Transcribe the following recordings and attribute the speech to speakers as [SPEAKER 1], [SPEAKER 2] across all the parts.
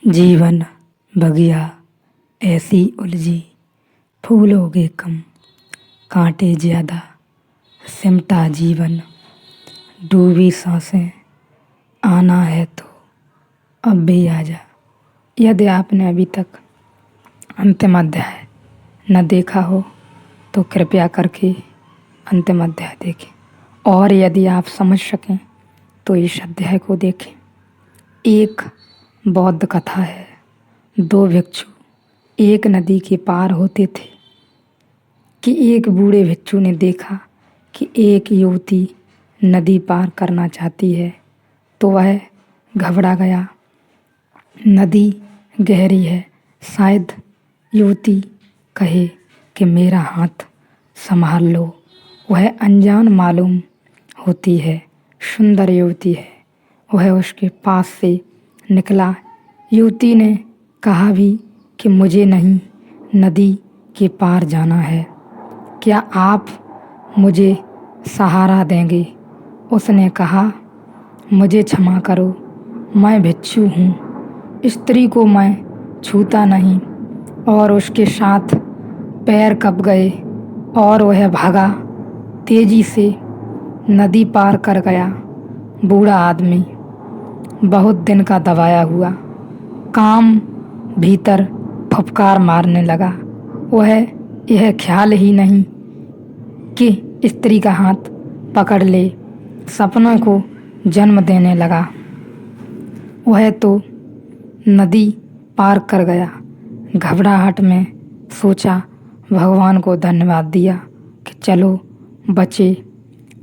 [SPEAKER 1] जीवन बगिया ऐसी उलझी, फूल होगे कम, कांटे ज्यादा, सिमटा जीवन, डूबी सांसें, आना है तो अब भी आजा। यदि आपने अभी तक अंतिम अध्याय न देखा हो तो कृपया करके अंतिम अध्याय देखें, और यदि आप समझ सकें तो इस अध्याय को देखें। एक बौद्ध कथा है। दो भिक्षु एक नदी के पार होते थे कि एक बूढ़े भिक्षु ने देखा कि एक युवती नदी पार करना चाहती है, तो वह घबरा गया। नदी गहरी है, शायद युवती कहे कि मेरा हाथ संभाल लो। वह अनजान मालूम होती है, सुंदर युवती है। वह उसके पास से निकला। युवती ने कहा भी कि मुझे नहीं नदी के पार जाना है, क्या आप मुझे सहारा देंगे? उसने कहा, मुझे क्षमा करो, मैं भिक्षु हूँ। स्त्री को मैं छूता नहीं। और उसके साथ पैर कँप गए और वह भागा, तेजी से नदी पार कर गया। बूढ़ा आदमी बहुत दिन का दबाया हुआ काम भीतर फुफकार मारने लगा। वह यह ख्याल ही नहीं कि स्त्री का हाथ पकड़ ले, सपनों को जन्म देने लगा। वह तो नदी पार कर गया। घबराहट में सोचा, भगवान को धन्यवाद दिया कि चलो बचे।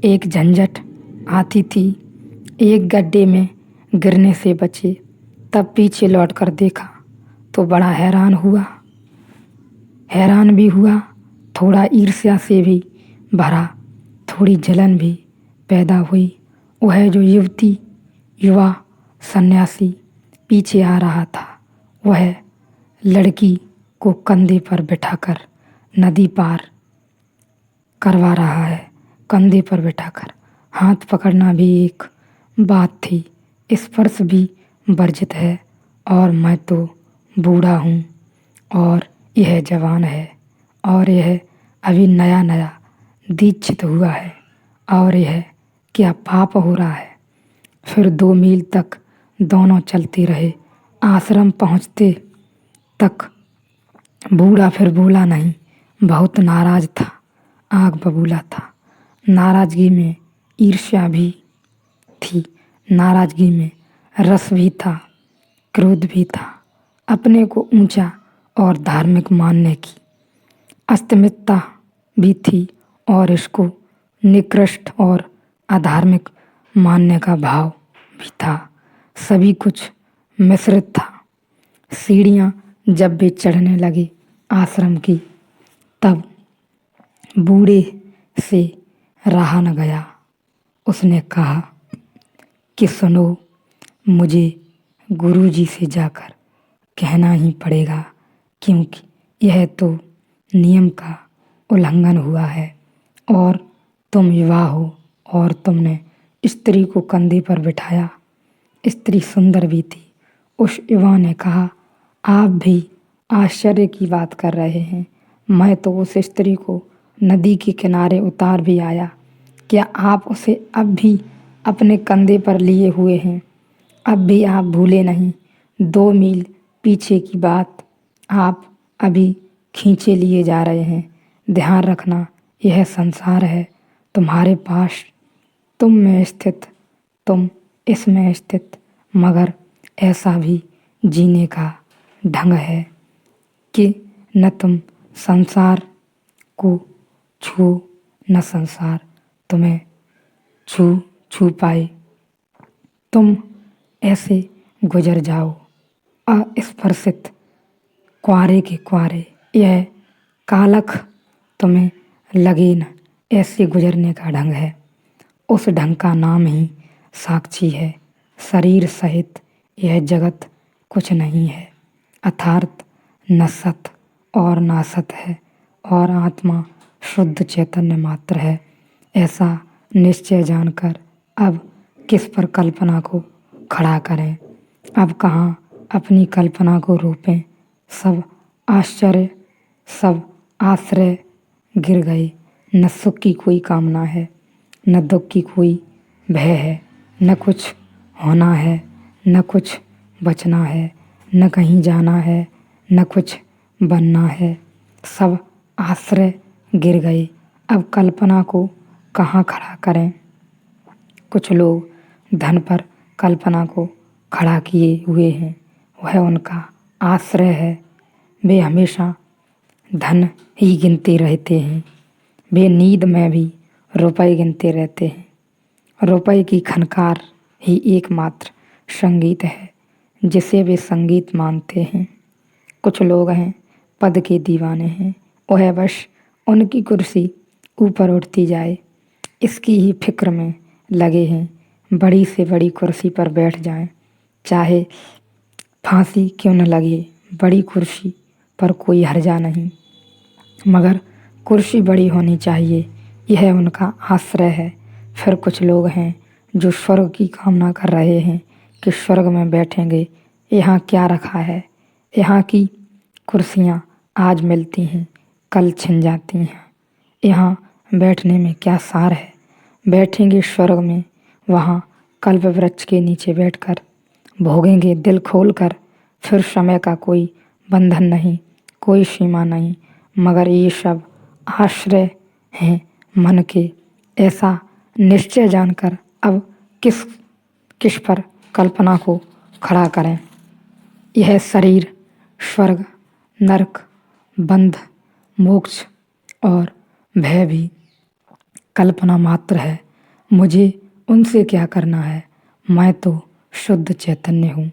[SPEAKER 1] एक झंझट आती थी, एक गड्ढे में गिरने से बचे। तब पीछे लौटकर देखा तो बड़ा हैरान भी हुआ, थोड़ा ईर्ष्या से भी भरा, थोड़ी जलन भी पैदा हुई। वह जो युवा सन्यासी पीछे आ रहा था, वह लड़की को कंधे पर बिठाकर नदी पार करवा रहा है। कंधे पर बिठाकर हाथ पकड़ना भी एक बात थी, स्पर्श भी वर्जित है। और मैं तो बूढ़ा हूँ और यह जवान है, और यह अभी नया नया दीक्षित हुआ है, और यह क्या पाप हो रहा है। फिर 2 मील तक दोनों चलते रहे। आश्रम पहुँचते तक बूढ़ा फिर बोला नहीं, बहुत नाराज था, आग बबूला था। नाराजगी में ईर्ष्या भी थी, नाराजगी में रस भी था, क्रोध भी था। अपने को ऊंचा और धार्मिक मानने की अस्मिता भी थी, और इसको निकृष्ट और अधार्मिक मानने का भाव भी था। सभी कुछ मिश्रित था। सीढ़ियाँ जब भी चढ़ने लगी आश्रम की, तब बूढ़े से रहा न गया। उसने कहा कि सुनो, मुझे गुरुजी से जाकर कहना ही पड़ेगा, क्योंकि यह तो नियम का उल्लंघन हुआ है। और तुम युवा हो और तुमने स्त्री को कंधे पर बिठाया। स्त्री सुंदर भी थी। उस युवा ने कहा, आप भी आश्चर्य की बात कर रहे हैं, मैं तो उस स्त्री को नदी के किनारे उतार भी आया, क्या आप उसे अब भी अपने कंधे पर लिए हुए हैं? अब भी आप भूले नहीं 2 मील पीछे की बात आप अभी खींचे लिए जा रहे हैं। ध्यान रखना, यह संसार है तुम्हारे पास, तुम में स्थित, तुम इसमें स्थित, मगर ऐसा भी जीने का ढंग है कि न तुम संसार को छू, न संसार तुम्हें छू पाए। तुम ऐसे गुजर जाओ अस्पर्शित, क्वारे के क्वारे। यह कालख तुम्हें लगे न, ऐसे गुजरने का ढंग है। उस ढंग का नाम ही साक्षी है। शरीर सहित यह जगत कुछ नहीं है, अर्थात न सत और ना सत है, और आत्मा शुद्ध चैतन्य मात्र है। ऐसा निश्चय जानकर अब किस पर कल्पना को खड़ा करें? अब कहाँ अपनी कल्पना को रोपें। सब आश्चर्य, सब आश्रय गिर गए। न सुख की कोई कामना है, न दुख की कोई भय है, न कुछ होना है, न कुछ बचना है, न कहीं जाना है, न कुछ बनना है। सब आश्रय गिर गए, अब कल्पना को कहाँ खड़ा करें। कुछ लोग धन पर कल्पना को खड़ा किए हुए हैं, वह उनका आश्रय है। वे हमेशा धन ही गिनते रहते हैं। वे नींद में भी रुपए गिनते रहते हैं। रुपए की खनकार ही एकमात्र संगीत है जिसे वे संगीत मानते हैं। कुछ लोग हैं पद के दीवाने हैं, वह बस उनकी कुर्सी ऊपर उठती जाए इसकी ही फिक्र में लगे हैं। बड़ी से बड़ी कुर्सी पर बैठ जाएं, चाहे फांसी क्यों न लगे। बड़ी कुर्सी पर कोई हर्जा नहीं, मगर कुर्सी बड़ी होनी चाहिए, यह उनका आश्रय है। फिर कुछ लोग हैं जो स्वर्ग की कामना कर रहे हैं कि स्वर्ग में बैठेंगे। यहाँ क्या रखा है, यहाँ की कुर्सियाँ आज मिलती हैं, कल छिन जाती हैं। यहाँ बैठने में क्या सार है। बैठेंगे स्वर्ग में, वहाँ कल्प वृक्ष के नीचे बैठकर भोगेंगे दिल खोलकर। फिर समय का कोई बंधन नहीं, कोई सीमा नहीं, मगर ये सब आश्रय हैं मन के। ऐसा निश्चय जानकर अब किस किस पर कल्पना को खड़ा करें। यह शरीर, स्वर्ग, नरक, बंध, मोक्ष और भय भी कल्पना मात्र है। मुझे उनसे क्या करना है, मैं तो शुद्ध चैतन्य हूँ।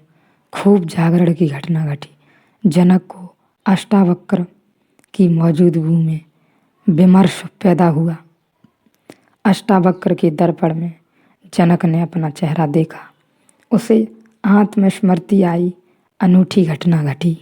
[SPEAKER 1] खूब जागरण की घटना घटी। जनक को अष्टावक्र की मौजूदगी में विमर्श पैदा हुआ। अष्टावक्र के दर्पण में जनक ने अपना चेहरा देखा। उसे आत्मस्मृति आई। अनूठी घटना घटी।